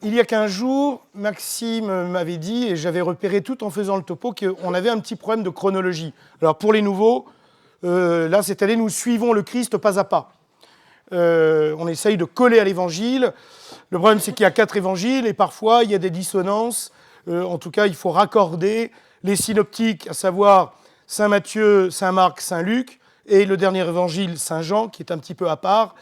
il y a 15 jours, Maxime m'avait dit, et j'avais repéré tout en faisant le topo, qu'on avait un petit problème de chronologie. Alors pour les nouveaux, là cette année, nous suivons le Christ pas à pas. On essaye de coller à l'évangile. Le problème, c'est qu'il y a 4 évangiles, et parfois il y a des dissonances. En tout cas, il faut raccorder les synoptiques, à savoir Saint Matthieu, Saint Marc, Saint Luc, et le dernier évangile, Saint Jean, qui est un petit peu à part.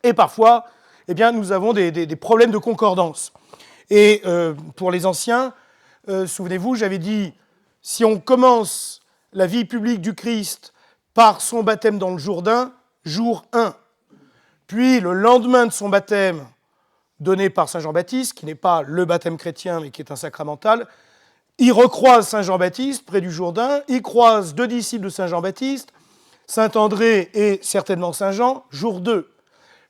Et parfois, eh bien, nous avons des problèmes de concordance. Et pour les anciens, souvenez-vous, j'avais dit, si on commence la vie publique du Christ par son baptême dans le Jourdain, jour 1, puis le lendemain de son baptême, donné par Saint Jean-Baptiste, qui n'est pas le baptême chrétien, mais qui est un sacramental, il recroise Saint Jean-Baptiste près du Jourdain, il croise 2 disciples de Saint Jean-Baptiste, Saint André et certainement Saint Jean, jour 2.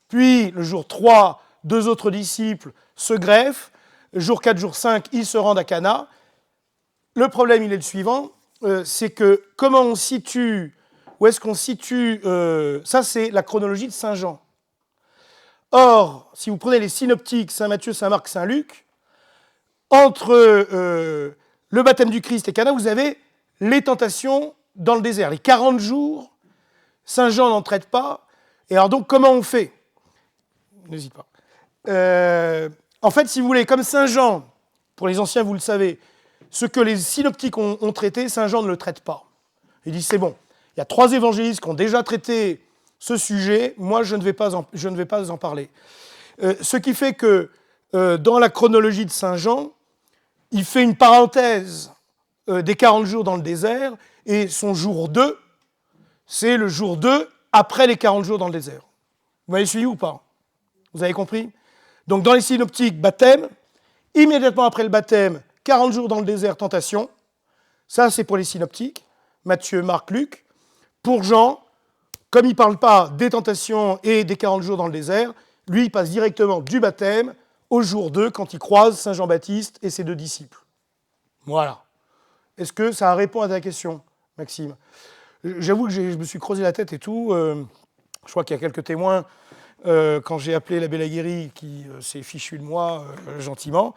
Puis, le jour 3, 2 autres disciples se greffent. Jour 4, jour 5, ils se rendent à Cana. Le problème, il est le suivant, c'est que comment on situe, où est-ce qu'on situe, ça c'est la chronologie de Saint Jean. Or, si vous prenez les synoptiques, Saint Matthieu, Saint Marc, Saint Luc, entre le baptême du Christ et Cana, vous avez les tentations dans le désert. Les 40 jours, Saint Jean n'en traite pas. Et alors donc, comment on fait ? N'hésite pas. En fait, si vous voulez, comme Saint Jean, pour les anciens, vous le savez, ce que les synoptiques ont traité, Saint Jean ne le traite pas. Il dit, c'est bon, il y a 3 évangélistes qui ont déjà traité ce sujet, moi, je ne vais pas en parler. Ce qui fait que, dans la chronologie de Saint Jean, il fait une parenthèse des 40 jours dans le désert, et son jour 2, c'est le jour 2 après les 40 jours dans le désert. Vous m'avez suivi ou pas ? Vous avez compris ? Donc dans les synoptiques, baptême, immédiatement après le baptême, 40 jours dans le désert, tentation. Ça, c'est pour les synoptiques, Matthieu, Marc, Luc. Pour Jean, comme il ne parle pas des tentations et des 40 jours dans le désert, lui, il passe directement du baptême au jour 2, quand il croise Saint Jean-Baptiste et ses 2 disciples. Voilà. Est-ce que ça répond à ta question, Maxime ? J'avoue que je me suis creusé la tête et tout. Je crois qu'il y a quelques témoins quand j'ai appelé l'abbé Laguérie, qui s'est fichu de moi gentiment.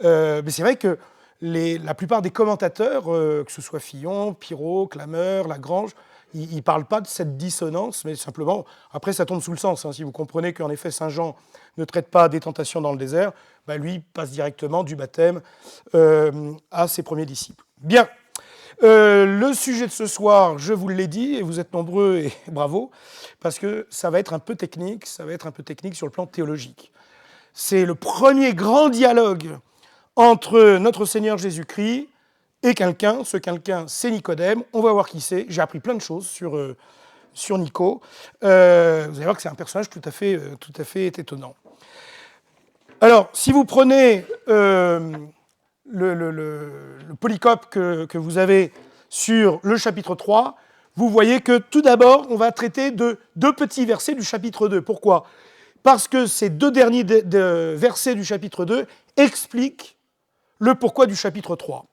Mais c'est vrai que la plupart des commentateurs, que ce soit Fillon, Pirot, Clameur, Lagrange, ils ne parlent pas de cette dissonance, mais simplement, après ça tombe sous le sens. Si vous comprenez qu'en effet Saint Jean ne traite pas des tentations dans le désert, lui passe directement du baptême à ses premiers disciples. Bien. Le sujet de ce soir, je vous l'ai dit, et vous êtes nombreux, et bravo, parce que ça va être un peu technique sur le plan théologique. C'est le premier grand dialogue entre notre Seigneur Jésus-Christ et quelqu'un. Ce quelqu'un, c'est Nicodème. On va voir qui c'est. J'ai appris plein de choses sur Nico. Vous allez voir que c'est un personnage tout à fait étonnant. Alors, si vous prenez le polycope que vous avez sur le chapitre 3, vous voyez que tout d'abord, on va traiter de 2 petits versets du chapitre 2. Pourquoi ? Parce que ces 2 derniers versets du chapitre 2 expliquent le pourquoi du chapitre 3.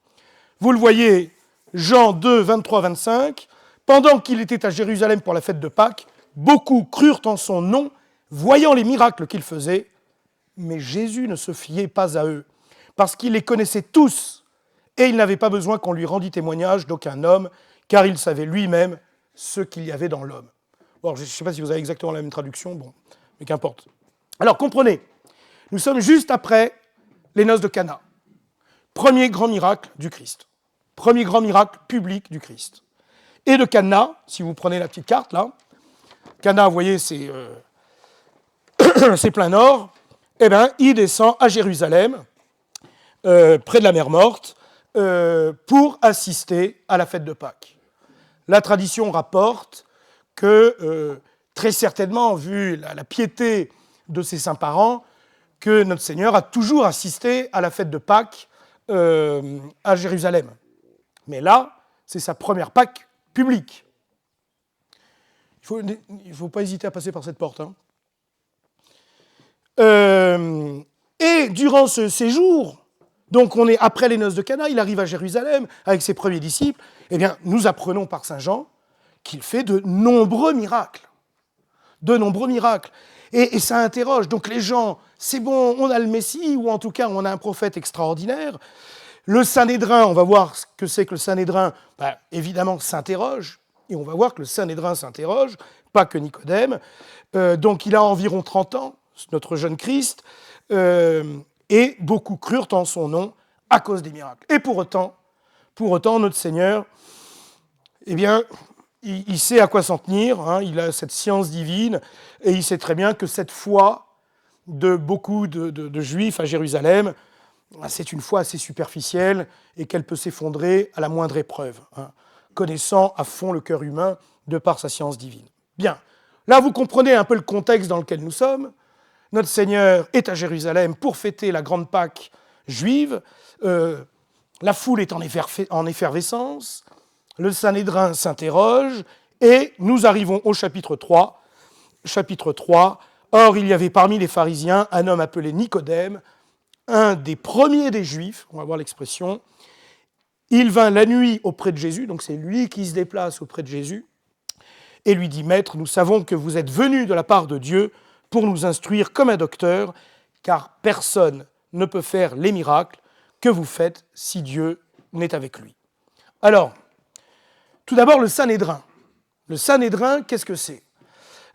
Vous le voyez, Jean 2, 23-25, « Pendant qu'il était à Jérusalem pour la fête de Pâques, beaucoup crurent en son nom, voyant les miracles qu'il faisait, mais Jésus ne se fiait pas à eux, parce qu'il les connaissait tous, et il n'avait pas besoin qu'on lui rendît témoignage d'aucun homme, car il savait lui-même ce qu'il y avait dans l'homme. » Bon, je ne sais pas si vous avez exactement la même traduction, bon, mais qu'importe. Alors, comprenez, nous sommes juste après les noces de Cana. Premier grand miracle du Christ. Premier grand miracle public du Christ. Et de Cana, si vous prenez la petite carte, là, Cana, vous voyez, c'est plein nord, eh bien, il descend à Jérusalem, près de la mer Morte, pour assister à la fête de Pâques. La tradition rapporte que, très certainement, vu la piété de ses saints parents, que notre Seigneur a toujours assisté à la fête de Pâques à Jérusalem. Mais là, c'est sa première Pâques publique. Il ne faut pas hésiter à passer par cette porte. Et durant ce séjour, donc on est après les noces de Cana, il arrive à Jérusalem avec ses premiers disciples, eh bien, nous apprenons par saint Jean qu'il fait de nombreux miracles. De nombreux miracles. Et ça interroge. Donc les gens, c'est bon, on a le Messie, ou en tout cas, on a un prophète extraordinaire. Le Sanhédrin, on va voir ce que c'est que le Sanhédrin, évidemment, s'interroge. Et on va voir que le Sanhédrin s'interroge, pas que Nicodème. Donc il a environ 30 ans, notre jeune Christ, et beaucoup crurent en son nom à cause des miracles. Et pour autant, notre Seigneur, eh bien, il sait à quoi s'en tenir, hein, il a cette science divine, et il sait très bien que cette foi de beaucoup de Juifs à Jérusalem, c'est une foi assez superficielle et qu'elle peut s'effondrer à la moindre épreuve, hein, connaissant à fond le cœur humain de par sa science divine. Bien, là vous comprenez un peu le contexte dans lequel nous sommes. Notre Seigneur est à Jérusalem pour fêter la grande Pâque juive. La foule est en effervescence. Le Sanhédrin s'interroge et nous arrivons au chapitre 3. Chapitre 3. Or, il y avait parmi les pharisiens un homme appelé Nicodème, un des premiers des Juifs, on va voir l'expression. Il vint la nuit auprès de Jésus, donc c'est lui qui se déplace auprès de Jésus, et lui dit, Maître, nous savons que vous êtes venu de la part de Dieu pour nous instruire comme un docteur, car personne ne peut faire les miracles que vous faites si Dieu n'est avec lui. Alors, tout d'abord, le Sanhédrin. Le Sanhédrin, qu'est-ce que c'est ?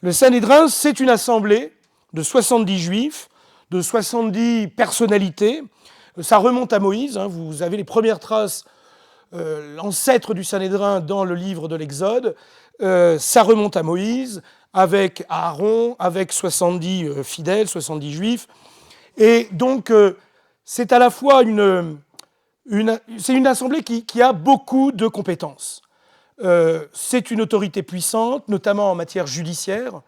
Le Sanhédrin, c'est une assemblée de 70 juifs, de 70 personnalités. Ça remonte à Moïse, hein, vous avez les premières traces, l'ancêtre du Sanhédrin dans le livre de l'Exode. Ça remonte à Moïse, avec Aaron, avec 70 fidèles, 70 juifs. Et donc, c'est à la fois une assemblée qui a beaucoup de compétences. C'est une autorité puissante, notamment en matière judiciaire.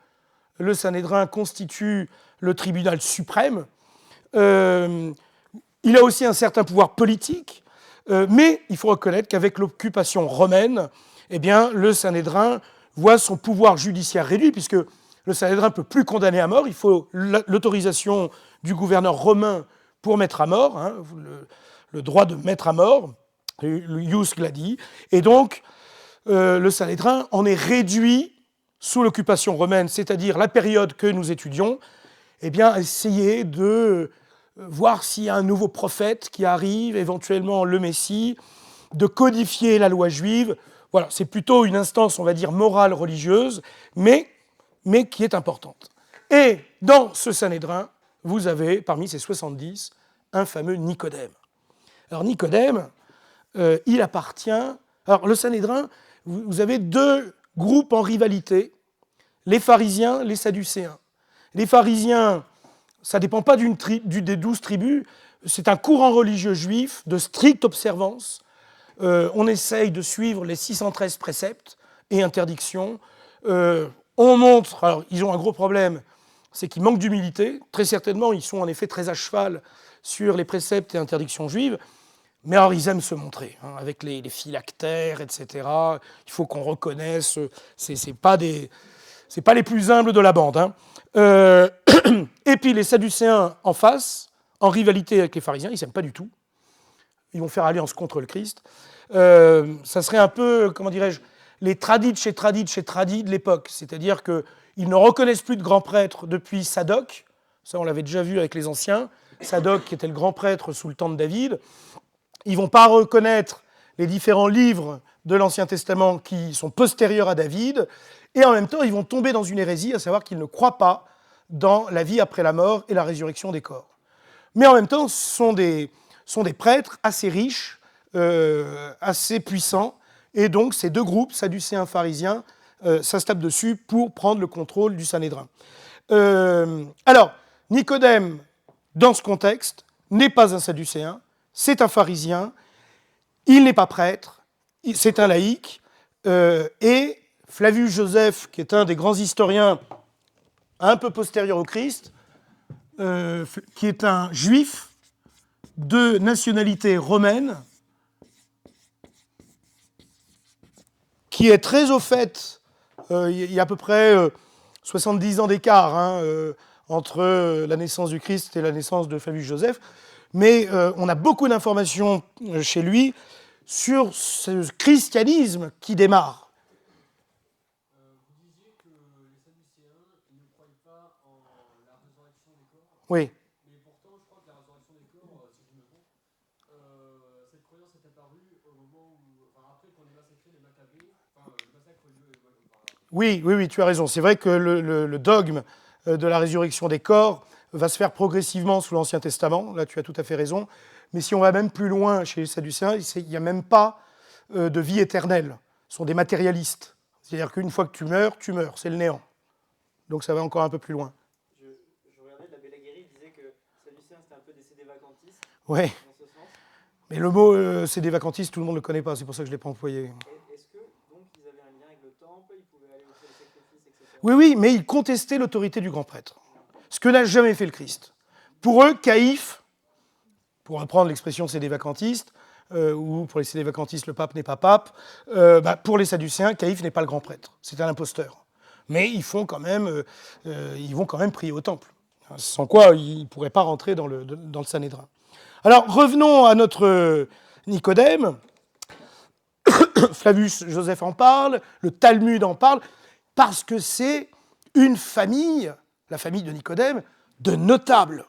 Le Sanhédrin constitue le tribunal suprême. Il a aussi un certain pouvoir politique, mais il faut reconnaître qu'avec l'occupation romaine, eh bien, le Sanhédrin voit son pouvoir judiciaire réduit, puisque le Sanhédrin ne peut plus condamner à mort, il faut l'autorisation du gouverneur romain pour mettre à mort, hein, le droit de mettre à mort, le ius gladi, et donc le Sanhédrin en est réduit sous l'occupation romaine, c'est-à-dire la période que nous étudions, eh bien, essayer de voir s'il y a un nouveau prophète qui arrive, éventuellement le Messie, de codifier la loi juive. Voilà, c'est plutôt une instance, on va dire, morale, religieuse, mais qui est importante. Et dans ce Sanhédrin, vous avez, parmi ces 70, un fameux Nicodème. Alors Nicodème, il appartient... Alors le Sanhédrin, vous avez deux groupes en rivalité, les pharisiens, les sadducéens. Les pharisiens, ça ne dépend pas des 12 tribus, c'est un courant religieux juif de stricte observance. On essaye de suivre les 613 préceptes et interdictions. On montre, alors ils ont un gros problème, c'est qu'ils manquent d'humilité. Très certainement, ils sont en effet très à cheval sur les préceptes et interdictions juives. Mais alors, ils aiment se montrer, hein, avec les phylactères, etc. Il faut qu'on reconnaisse, c'est pas les plus humbles de la bande. Hein. Et puis les Sadducéens en face, en rivalité avec les pharisiens, ils ne s'aiment pas du tout. Ils vont faire alliance contre le Christ. Ça serait un peu, comment dirais-je, les tradis chez tradis de l'époque. C'est-à-dire qu'ils ne reconnaissent plus de grand prêtre depuis Sadoc. Ça, on l'avait déjà vu avec les anciens. Sadoc, qui était le grand prêtre sous le temps de David. Ils ne vont pas reconnaître les différents livres de l'Ancien Testament qui sont postérieurs à David, et en même temps, ils vont tomber dans une hérésie, à savoir qu'ils ne croient pas dans la vie après la mort et la résurrection des corps. Mais en même temps, ce sont des prêtres assez riches, assez puissants, et donc ces deux groupes, sadducéens, pharisiens, ça se tape dessus pour prendre le contrôle du Sanhédrin. Alors, Nicodème, dans ce contexte, n'est pas un sadducéen, c'est un pharisien, il n'est pas prêtre, c'est un laïc, et Flavius Joseph, qui est un des grands historiens un peu postérieurs au Christ, qui est un juif de nationalité romaine, qui est très au fait, il y a à peu près 70 ans d'écart hein, entre la naissance du Christ et la naissance de Flavius Joseph, mais on a beaucoup d'informations chez lui sur ce christianisme qui démarre. Vous disiez que les Sadducéens ne croyaient pas en Oui. Mais pourtant, je crois que la résurrection des corps, si je me trompe, cette croyance est apparue au moment où, enfin, après qu'on ait massacré les Maccabées, enfin, le massacre lieu, Oui, oui, oui, tu as raison. C'est vrai que le dogme de la résurrection des corps va se faire progressivement sous l'Ancien Testament. Là, tu as tout à fait raison. Mais si on va même plus loin chez les Sadducéens, il n'y a même pas de vie éternelle. Ce sont des matérialistes. C'est-à-dire qu'une fois que tu meurs, c'est le néant. Donc ça va encore un peu plus loin. Je regardais, la Bélaguérie disait que Sadducéens, c'était un peu des sédévacantistes, Oui. dans ce sens. Mais le mot sédévacantiste, tout le monde ne le connaît pas. C'est pour ça que je ne l'ai pas employé. Est-ce que, donc, ils avaient un lien avec le temple, ils pouvaient aller offrir les sacrifices, etc. Oui, oui, mais ils contestaient l'autorité du grand prêtre. Ce que n'a jamais fait le Christ. Pour eux, Caïphe, pour reprendre l'expression sédévacantiste, ou pour les sédévacantistes, le pape n'est pas pape, pour les Sadducéens, Caïphe n'est pas le grand prêtre. C'est un imposteur. Mais ils vont quand même prier au temple. Sans quoi, ils ne pourraient pas rentrer dans le Sanhédrin. Alors, revenons à notre Nicodème. Flavius Joseph en parle, le Talmud en parle, parce que c'est une famille, la famille de Nicodème, de notables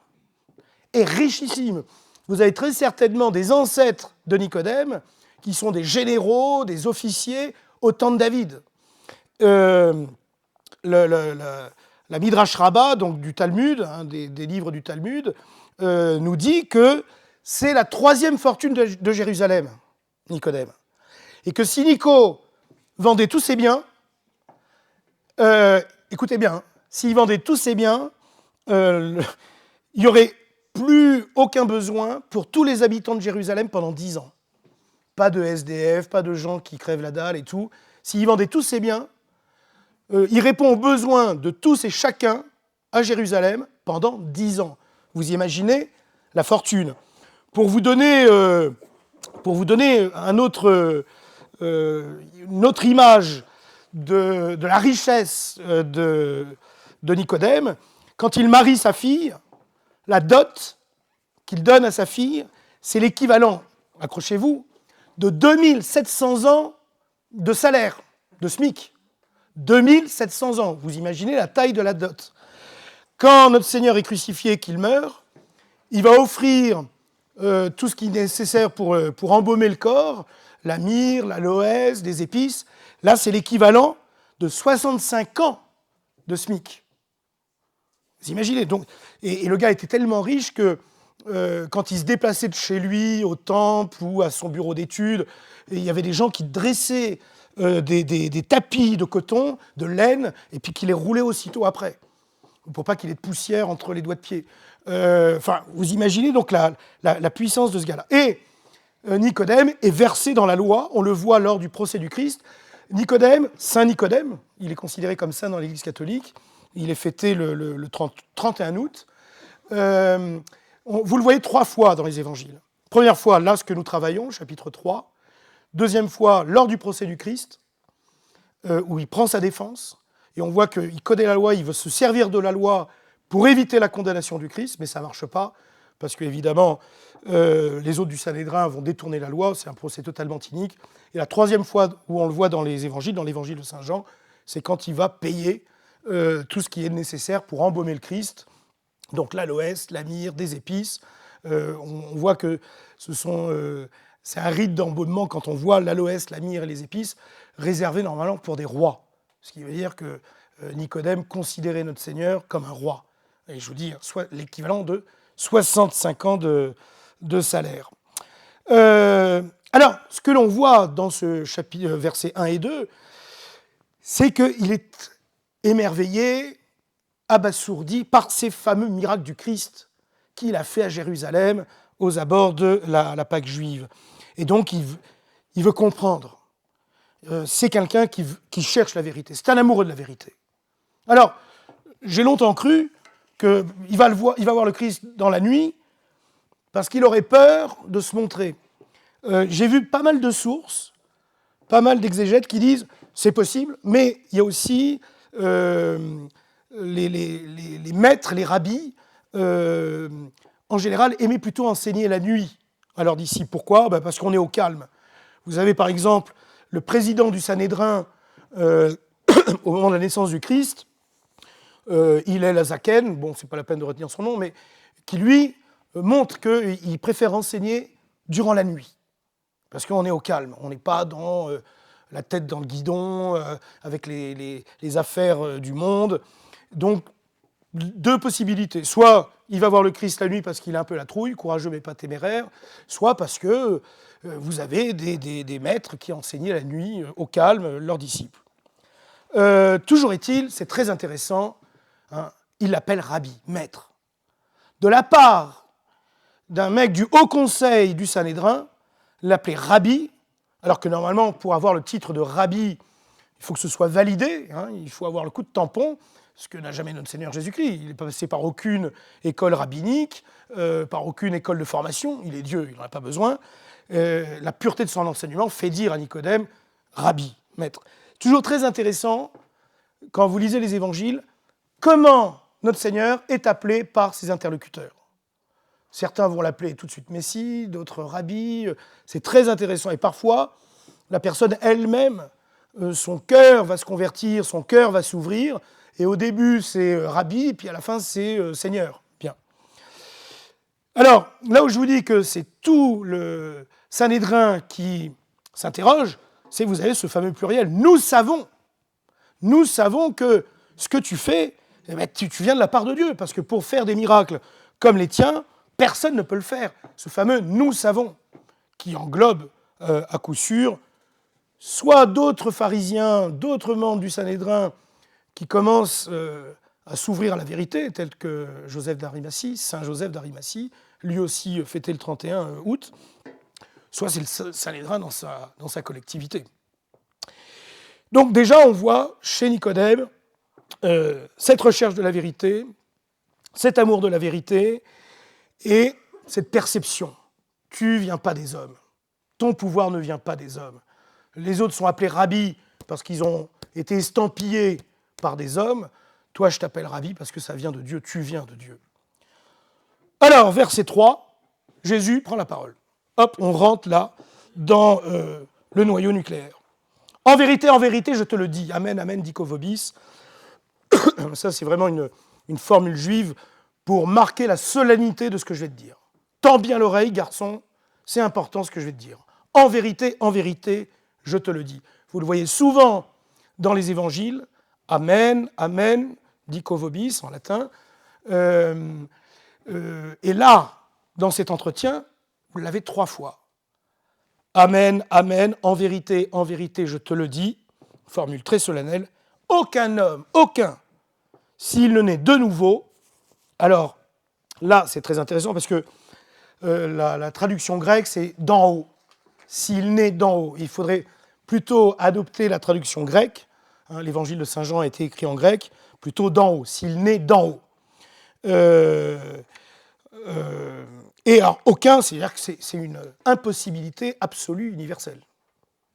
et richissime. Vous avez très certainement des ancêtres de Nicodème qui sont des généraux, des officiers au temps de David. La Midrash Rabbah, donc du Talmud, des livres du Talmud, nous dit que c'est la troisième fortune de Jérusalem, Nicodème. Et que si Nico vendait tous ses biens, écoutez bien, s'il vendait tous ses biens, il n'y aurait plus aucun besoin pour tous les habitants de Jérusalem pendant 10 ans. Pas de SDF, pas de gens qui crèvent la dalle et tout. S'il vendait tous ses biens, il répond aux besoins de tous et chacun à Jérusalem pendant 10 ans. Vous imaginez la fortune. Pour vous donner une autre image de la richesse de Nicodème, quand il marie sa fille, la dot qu'il donne à sa fille, c'est l'équivalent, accrochez-vous, de 2700 ans de salaire, de SMIC. 2700 ans, vous imaginez la taille de la dot. Quand notre Seigneur est crucifié, qu'il meurt, il va offrir tout ce qui est nécessaire pour embaumer le corps, la myrrhe, l'aloès, des épices. Là, c'est l'équivalent de 65 ans de SMIC. Vous imaginez donc, et le gars était tellement riche que quand il se déplaçait de chez lui au temple ou à son bureau d'études, il y avait des gens qui dressaient des tapis de coton, de laine, et puis qui les roulaient aussitôt après, pour pas qu'il ait de poussière entre les doigts de pied. Vous imaginez donc la puissance de ce gars-là. Et Nicodème est versé dans la loi, on le voit lors du procès du Christ. Nicodème, Saint Nicodème, il est considéré comme saint dans l'Église catholique, il est fêté le 31 août. Vous le voyez 3 fois dans les évangiles. Première fois, là, ce que nous travaillons, chapitre 3. Deuxième fois, lors du procès du Christ, où il prend sa défense, et on voit qu'il connaît la loi, il veut se servir de la loi pour éviter la condamnation du Christ, mais ça ne marche pas, parce qu'évidemment, les autres du Sanhédrin vont détourner la loi, c'est un procès totalement inique. Et la troisième fois où on le voit dans les évangiles, dans l'évangile de Saint Jean, c'est quand il va payer tout ce qui est nécessaire pour embaumer le Christ, donc l'aloès, la myrrhe, des épices. On voit que c'est un rite d'embaumement quand on voit l'aloès, la myrrhe et les épices réservés normalement pour des rois. Ce qui veut dire que Nicodème considérait notre Seigneur comme un roi. Et je vous dis, l'équivalent de 65 ans de salaire. Alors, ce que l'on voit dans ce chapitre, versets 1 et 2, c'est qu'il est émerveillé, abasourdi par ces fameux miracles du Christ qu'il a fait à Jérusalem aux abords de la Pâque juive. Et donc, il veut comprendre. C'est quelqu'un qui cherche la vérité. C'est un amoureux de la vérité. Alors, j'ai longtemps cru qu'il va voir le Christ dans la nuit parce qu'il aurait peur de se montrer. J'ai vu pas mal de sources, pas mal d'exégètes qui disent c'est possible, mais il y a aussi les maîtres, les rabbis, en général, aimaient plutôt enseigner la nuit à leurs disciples. Pourquoi ? Parce qu'on est au calme. Vous avez par exemple le président du Sanhédrin au moment de la naissance du Christ, Hillel Azaken, bon, c'est pas la peine de retenir son nom, mais qui lui montre qu'il préfère enseigner durant la nuit. Parce qu'on est au calme, on n'est pas dans la tête dans le guidon, avec les affaires du monde. Donc, deux possibilités. Soit il va voir le Christ la nuit parce qu'il a un peu la trouille, courageux mais pas téméraire, soit parce que vous avez des maîtres qui enseignaient la nuit au calme leurs disciples. Toujours est-il, c'est très intéressant, hein, il l'appelle rabbi, maître. De la part d'un mec du Haut Conseil du Sanhédrin, l'appeler rabbi, alors que normalement, pour avoir le titre de rabbi, il faut que ce soit validé, hein, il faut avoir le coup de tampon, ce que n'a jamais notre Seigneur Jésus-Christ. Il n'est pas passé par aucune école rabbinique, par aucune école de formation, il est Dieu, il n'en a pas besoin. La pureté de son enseignement fait dire à Nicodème, rabbi, maître. Toujours très intéressant, quand vous lisez les évangiles, comment notre Seigneur est appelé par ses interlocuteurs. Certains vont l'appeler tout de suite Messie, d'autres Rabbi. C'est très intéressant. Et parfois, la personne elle-même, son cœur va se convertir, son cœur va s'ouvrir. Et au début, c'est Rabbi, et puis à la fin, c'est Seigneur. Bien. Alors, là où je vous dis que c'est tout le Sanhédrin qui s'interroge, c'est que vous avez ce fameux pluriel. Nous savons que ce que tu fais, eh bien, tu viens de la part de Dieu. Parce que pour faire des miracles comme les tiens, personne ne peut le faire. Ce fameux « nous savons » qui englobe à coup sûr soit d'autres pharisiens, d'autres membres du Sanhédrin qui commencent à s'ouvrir à la vérité, tels que Joseph d'Arimathie, Saint Joseph d'Arimathie, lui aussi fêté le 31 août, soit c'est le Sanhédrin dans sa collectivité. Donc déjà, on voit chez Nicodème cette recherche de la vérité, cet amour de la vérité, et cette perception, tu ne viens pas des hommes, ton pouvoir ne vient pas des hommes. Les autres sont appelés rabbis parce qu'ils ont été estampillés par des hommes. Toi, je t'appelle rabbi parce que ça vient de Dieu, tu viens de Dieu. Alors, verset 3, Jésus prend la parole. Hop, on rentre là dans le noyau nucléaire. En vérité, je te le dis. Amen, amen, dico vobis. Ça, c'est vraiment une formule juive pour marquer la solennité de ce que je vais te dire. Tends bien l'oreille, garçon, c'est important ce que je vais te dire. En vérité, je te le dis. Vous le voyez souvent dans les évangiles. Amen, amen, dico vobis en latin. Et là, dans cet entretien, vous l'avez 3 fois. Amen, amen, en vérité, je te le dis. Formule très solennelle. Aucun homme, s'il ne naît de nouveau. Alors, là, c'est très intéressant parce que la traduction grecque, c'est d'en haut. S'il naît d'en haut. Il faudrait plutôt adopter la traduction grecque. Hein, l'évangile de Saint Jean a été écrit en grec, plutôt d'en haut. S'il naît d'en haut. Et alors, aucun, c'est-à-dire que c'est une impossibilité absolue, universelle.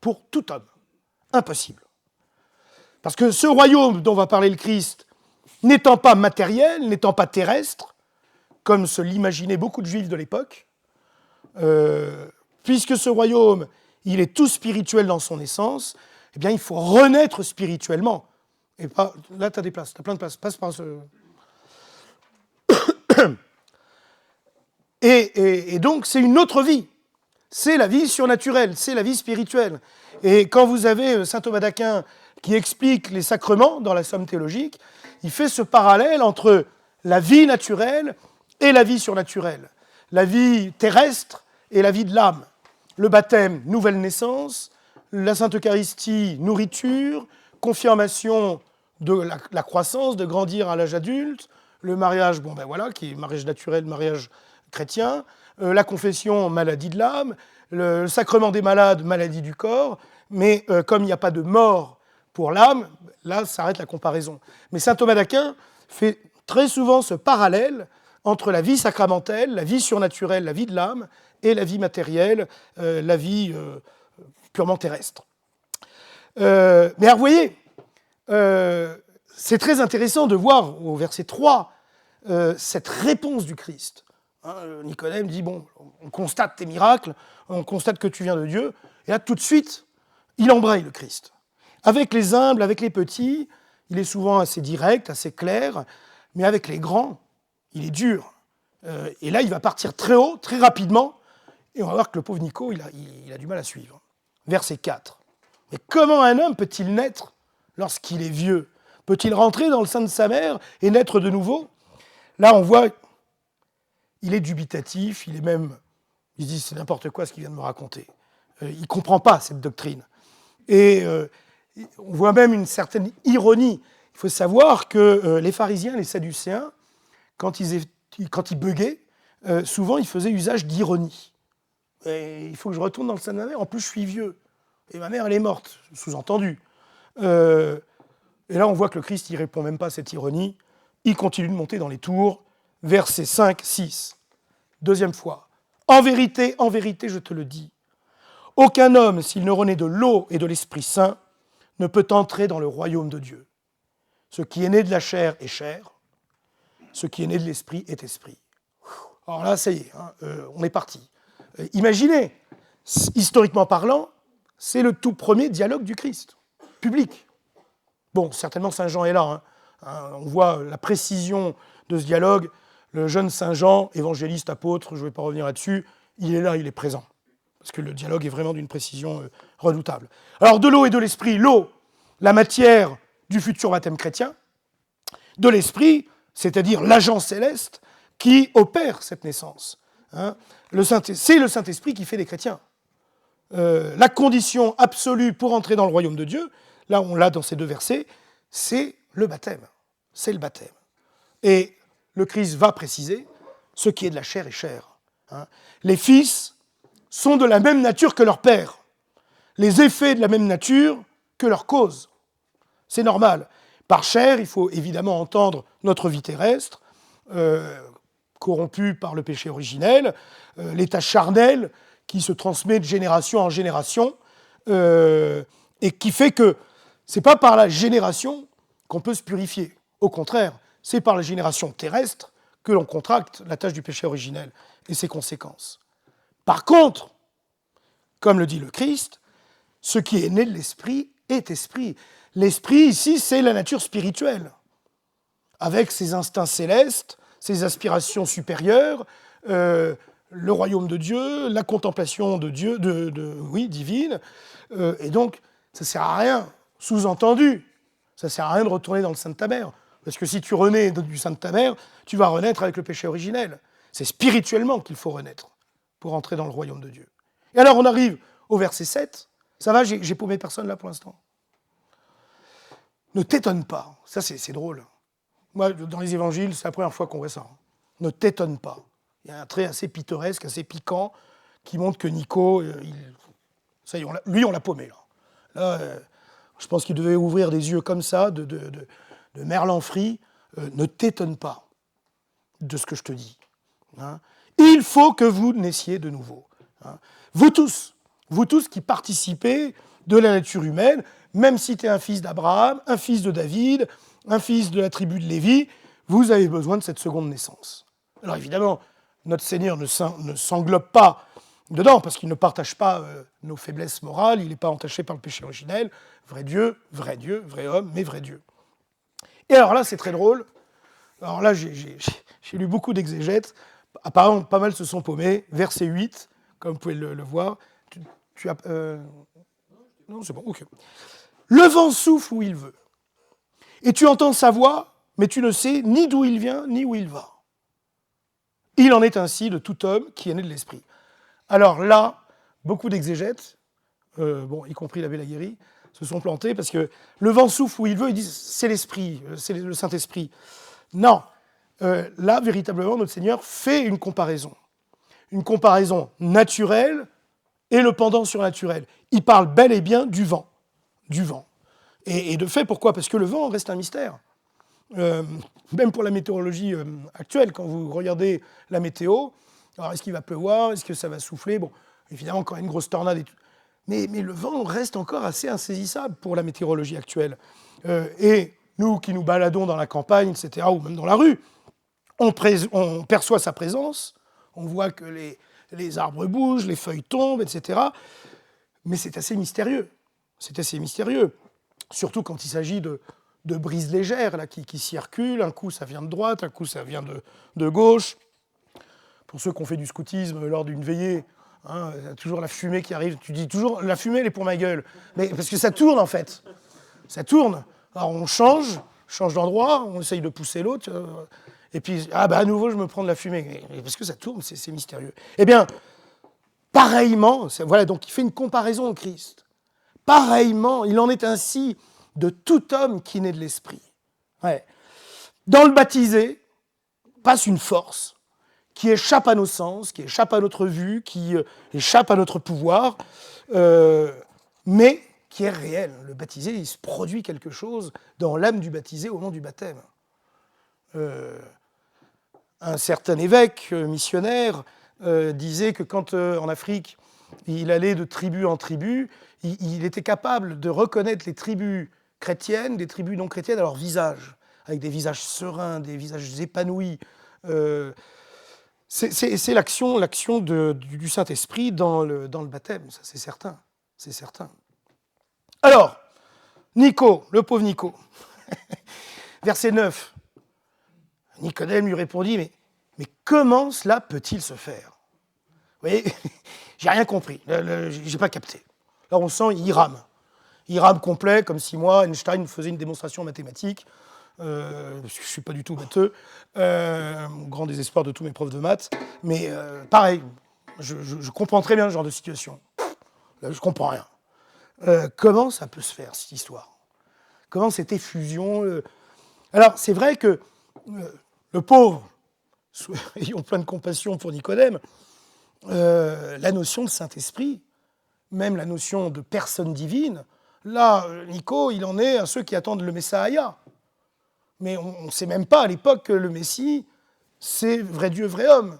Pour tout homme. Impossible. Parce que ce royaume dont va parler le Christ, n'étant pas matériel, n'étant pas terrestre, comme se l'imaginaient beaucoup de juifs de l'époque, puisque ce royaume, il est tout spirituel dans son essence, eh bien, il faut renaître spirituellement. Et pas, là, tu as des places, tu as plein de places. Passe par ce... Et donc, c'est une autre vie. C'est la vie surnaturelle, c'est la vie spirituelle. Et quand vous avez saint Thomas d'Aquin qui explique les sacrements dans la Somme théologique, il fait ce parallèle entre la vie naturelle et la vie surnaturelle. La vie terrestre et la vie de l'âme. Le baptême, nouvelle naissance. La Sainte Eucharistie, nourriture. Confirmation de la croissance, de grandir à l'âge adulte. Le mariage, bon ben voilà, qui est mariage naturel, mariage chrétien. La confession, maladie de l'âme. Le sacrement des malades, maladie du corps. Mais comme il n'y a pas de mort pour l'âme, là s'arrête la comparaison. Mais saint Thomas d'Aquin fait très souvent ce parallèle entre la vie sacramentelle, la vie surnaturelle, la vie de l'âme, et la vie matérielle, la vie purement terrestre. Mais alors, vous voyez, c'est très intéressant de voir au verset 3 cette réponse du Christ. Hein, Nicodème dit, bon, on constate tes miracles, on constate que tu viens de Dieu, et là, tout de suite, il embraye le Christ. Avec les humbles, avec les petits, il est souvent assez direct, assez clair, mais avec les grands, il est dur. Et là, il va partir très haut, très rapidement, et on va voir que le pauvre Nico, il a du mal à suivre. Verset 4. Mais comment un homme peut-il naître lorsqu'il est vieux? Peut-il rentrer dans le sein de sa mère et naître de nouveau? Là, on voit, il est dubitatif, il se dit c'est n'importe quoi ce qu'il vient de me raconter. Il ne comprend pas cette doctrine. Et on voit même une certaine ironie. Il faut savoir que les pharisiens, les sadducéens, quand ils buguaient, souvent ils faisaient usage d'ironie. Et il faut que je retourne dans le sein de ma mère, en plus je suis vieux. Et ma mère, elle est morte, sous-entendu. Et là, on voit que le Christ, il ne répond même pas à cette ironie. Il continue de monter dans les tours, versets 5, 6. Deuxième fois. En vérité, je te le dis, aucun homme, s'il ne renaît de l'eau et de l'Esprit Saint, ne peut entrer dans le royaume de Dieu. Ce qui est né de la chair est chair, ce qui est né de l'Esprit est esprit. Alors là, ça y est, on est parti. Imaginez, historiquement parlant, c'est le tout premier dialogue du Christ, public. Bon, certainement Saint Jean est là. On voit la précision de ce dialogue. Le jeune Saint Jean, évangéliste, apôtre, je ne vais pas revenir là-dessus, il est là, il est présent. Parce que le dialogue est vraiment d'une précision redoutable. Alors, de l'eau et de l'esprit, l'eau, la matière du futur baptême chrétien, de l'esprit, c'est-à-dire l'agent céleste qui opère cette naissance. C'est le Saint-Esprit qui fait des chrétiens. La condition absolue pour entrer dans le royaume de Dieu, là on l'a dans ces deux versets, c'est le baptême. C'est le baptême. Et le Christ va préciser, ce qui est de la chair est chair. Les fils sont de la même nature que leur père. Les effets de la même nature que leur cause. C'est normal. Par chair, il faut évidemment entendre notre vie terrestre, corrompue par le péché originel, l'état charnel qui se transmet de génération en génération, et qui fait que ce n'est pas par la génération qu'on peut se purifier. Au contraire, c'est par la génération terrestre que l'on contracte la tâche du péché originel et ses conséquences. Par contre, comme le dit le Christ, ce qui est né de l'esprit est esprit. L'esprit, ici, c'est la nature spirituelle, avec ses instincts célestes, ses aspirations supérieures, le royaume de Dieu, la contemplation de Dieu, divine. Et donc, ça ne sert à rien, sous-entendu, ça ne sert à rien de retourner dans le sein de ta mère. Parce que si tu renais du sein de ta mère, tu vas renaître avec le péché originel. C'est spirituellement qu'il faut renaître pour entrer dans le royaume de Dieu. Et alors, on arrive au verset 7. Ça va, j'ai paumé personne là pour l'instant. Ne t'étonne pas. Ça, c'est drôle. Moi, dans les évangiles, c'est la première fois qu'on voit ça. Ne t'étonne pas. Il y a un trait assez pittoresque, assez piquant, qui montre que Nico, ça y est, lui, on l'a paumé. Là, je pense qu'il devait ouvrir des yeux comme ça, de merlan frit. Ne t'étonne pas de ce que je te dis. Il faut que vous naissiez de nouveau. Vous tous qui participez de la nature humaine, même si tu es un fils d'Abraham, un fils de David, un fils de la tribu de Lévi, vous avez besoin de cette seconde naissance. Alors évidemment, notre Seigneur ne s'englobe pas dedans, parce qu'il ne partage pas nos faiblesses morales, il n'est pas entaché par le péché originel. Vrai Dieu, vrai homme, mais vrai Dieu. Et alors là, c'est très drôle. Alors là, j'ai lu beaucoup d'exégètes. Apparemment, pas mal se sont paumés. Verset 8, comme vous pouvez le voir. Tu as... Non, c'est bon, ok. Le vent souffle où il veut. Et tu entends sa voix, mais tu ne sais ni d'où il vient, ni où il va. Il en est ainsi de tout homme qui est né de l'esprit. Alors là, beaucoup d'exégètes, y compris l'abbé Laguérie, se sont plantés parce que le vent souffle où il veut, ils disent c'est l'esprit, c'est le Saint-Esprit. Non, là, véritablement, notre Seigneur fait une comparaison naturelle et le pendant surnaturel. Il parle bel et bien du vent. Et de fait, pourquoi ? Parce que le vent reste un mystère. Même pour la météorologie actuelle, quand vous regardez la météo, alors est-ce qu'il va pleuvoir, est-ce que ça va souffler ? Bon, évidemment, quand il y a une grosse tornade et tout. Mais le vent reste encore assez insaisissable pour la météorologie actuelle. Et nous qui nous baladons dans la campagne, etc., ou même dans la rue, on perçoit sa présence, on voit que les arbres bougent, les feuilles tombent, etc. Mais c'est assez mystérieux. Surtout quand il s'agit de brise légère là, qui circulent. Un coup, ça vient de droite, un coup, ça vient de gauche. Pour ceux qui ont fait du scoutisme lors d'une veillée, hein, il y a toujours la fumée qui arrive. Tu dis toujours, la fumée, elle est pour ma gueule. Mais parce que ça tourne, en fait. Ça tourne. Alors, on change d'endroit, on essaye de pousser l'autre. Et puis, à nouveau, je me prends de la fumée. Parce que ça tourne, c'est mystérieux. Eh bien, pareillement, voilà, donc il fait une comparaison au Christ. Pareillement, il en est ainsi de tout homme qui naît de l'Esprit. Ouais. Dans le baptisé, passe une force qui échappe à nos sens, qui échappe à notre vue, qui échappe à notre pouvoir, mais qui est réelle. Le baptisé, il se produit quelque chose dans l'âme du baptisé au moment du baptême. Un certain évêque missionnaire disait que quand, en Afrique, il allait de tribu en tribu, il était capable de reconnaître les tribus chrétiennes des tribus non chrétiennes à leur visage, avec des visages sereins, des visages épanouis. C'est l'action du Saint-Esprit dans le baptême, ça c'est certain. C'est certain. Alors, Nico, le pauvre Nico, verset 9. Nicodème lui répondit, mais comment cela peut-il se faire? Vous voyez, j'ai rien compris, j'ai pas capté. Là, on sent, il rame. Il rame complet, comme si moi, Einstein me faisait une démonstration mathématique. Parce que je ne suis pas du tout matheux, au grand désespoir de tous mes profs de maths. Mais pareil, je comprends très bien ce genre de situation. Là, je ne comprends rien. Comment ça peut se faire, cette histoire? Comment cette effusion Alors, c'est vrai que le pauvre, ayons plein de compassion pour Nicodème, la notion de Saint-Esprit, même la notion de personne divine, là, Nico, il en est à ceux qui attendent le Messiah. Mais on ne sait même pas à l'époque que le Messie, c'est vrai Dieu, vrai homme,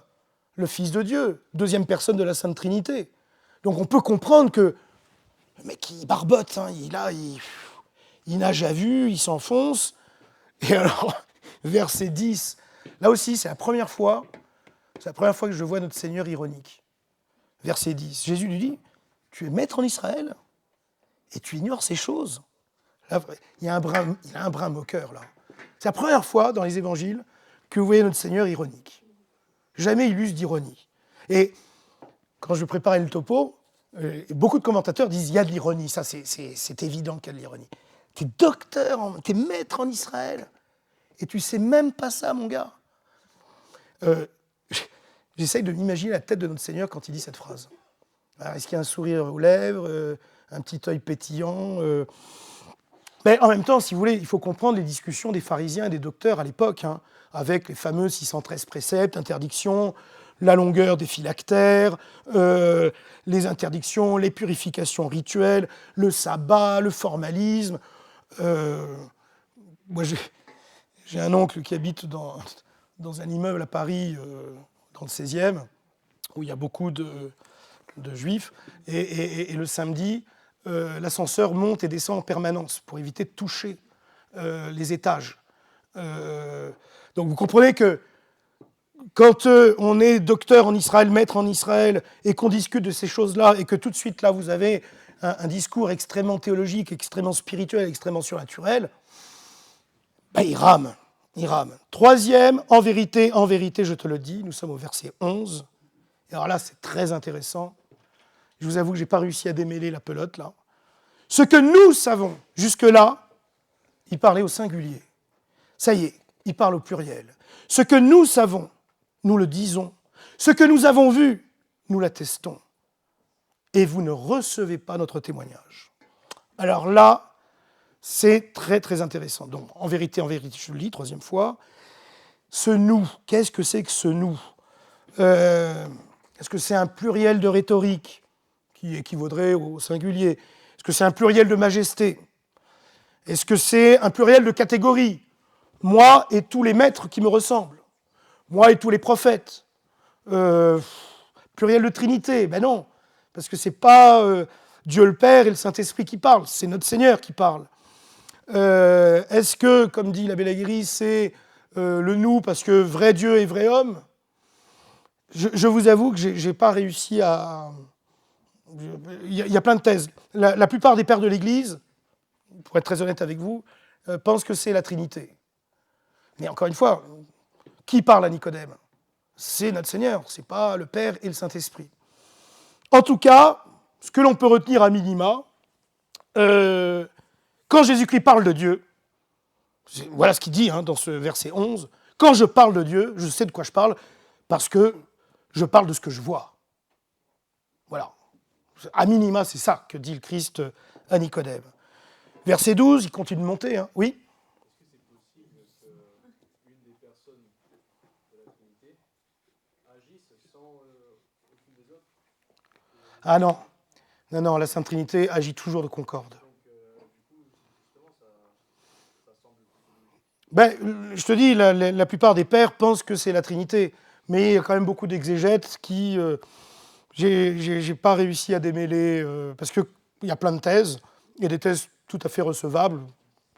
le Fils de Dieu, deuxième personne de la Sainte Trinité. Donc on peut comprendre que le mec, il barbote, hein, il nage à vue, il s'enfonce. Et alors, verset 10, là aussi, c'est la première fois que je vois notre Seigneur ironique. Verset 10, Jésus lui dit, tu es maître en Israël et tu ignores ces choses. Là, il a un brin moqueur, là. C'est la première fois dans les évangiles que vous voyez notre Seigneur ironique. Jamais il use d'ironie. Et quand je préparais le topo, beaucoup de commentateurs disent il y a de l'ironie. Ça, c'est évident qu'il y a de l'ironie. Tu es docteur, tu es maître en Israël, et tu sais même pas ça, mon gars. J'essaye de m'imaginer la tête de notre Seigneur quand il dit cette phrase. Alors, est-ce qu'il y a un sourire aux lèvres, un petit œil pétillant Mais en même temps, si vous voulez, il faut comprendre les discussions des pharisiens et des docteurs à l'époque, hein, avec les fameux 613 préceptes, interdictions, la longueur des phylactères, les interdictions, les purifications rituelles, le sabbat, le formalisme. Moi, j'ai un oncle qui habite dans un immeuble à Paris, dans le 16e, où il y a beaucoup de juifs, et le samedi, l'ascenseur monte et descend en permanence pour éviter de toucher les étages. Donc vous comprenez que quand on est docteur en Israël, maître en Israël, et qu'on discute de ces choses-là, et que tout de suite là vous avez un discours extrêmement théologique, extrêmement spirituel, extrêmement surnaturel, il rame. Troisième, en vérité, je te le dis, nous sommes au verset 11. Et alors là, c'est très intéressant. Je vous avoue que je n'ai pas réussi à démêler la pelote, là. Ce que nous savons, jusque-là, il parlait au singulier. Ça y est, il parle au pluriel. Ce que nous savons, nous le disons. Ce que nous avons vu, nous l'attestons. Et vous ne recevez pas notre témoignage. Alors là, c'est très, très intéressant. Donc, en vérité, je le lis, troisième fois. Ce nous, qu'est-ce que c'est que ce nous? Est-ce que c'est un pluriel de rhétorique qui équivaudrait au singulier? Est-ce que c'est un pluriel de majesté? Est-ce que c'est un pluriel de catégorie? Moi et tous les maîtres qui me ressemblent. Moi et tous les prophètes. Pluriel de Trinité? Ben non, parce que ce n'est pas Dieu le Père et le Saint-Esprit qui parlent, c'est notre Seigneur qui parle. Est-ce que, comme dit l'abbé Laguérie, c'est le nous parce que vrai Dieu et vrai homme? Je vous avoue que je n'ai pas réussi à... Il y a plein de thèses. La plupart des pères de l'Église, pour être très honnête avec vous, pense que c'est la Trinité. Mais encore une fois, qui parle à Nicodème? C'est notre Seigneur, ce n'est pas le Père et le Saint-Esprit. En tout cas, ce que l'on peut retenir à minima, quand Jésus-Christ parle de Dieu, voilà ce qu'il dit dans ce verset 11, « Quand je parle de Dieu, je sais de quoi je parle, parce que je parle de ce que je vois. » Voilà. À minima, c'est ça que dit le Christ à Nicodème. Verset 12, il continue de monter. Oui? Est-ce que c'est possible qu'une des personnes de la Trinité agisse sans aucune des autres? Ah non. Non, la Sainte Trinité agit toujours de concorde. Donc, du coup, justement, ça semble plutôt logique. Ben, je te dis, la plupart des pères pensent que c'est la Trinité, mais il y a quand même beaucoup d'exégètes qui... j'ai pas réussi à démêler, parce qu'il y a plein de thèses, il y a des thèses tout à fait recevables,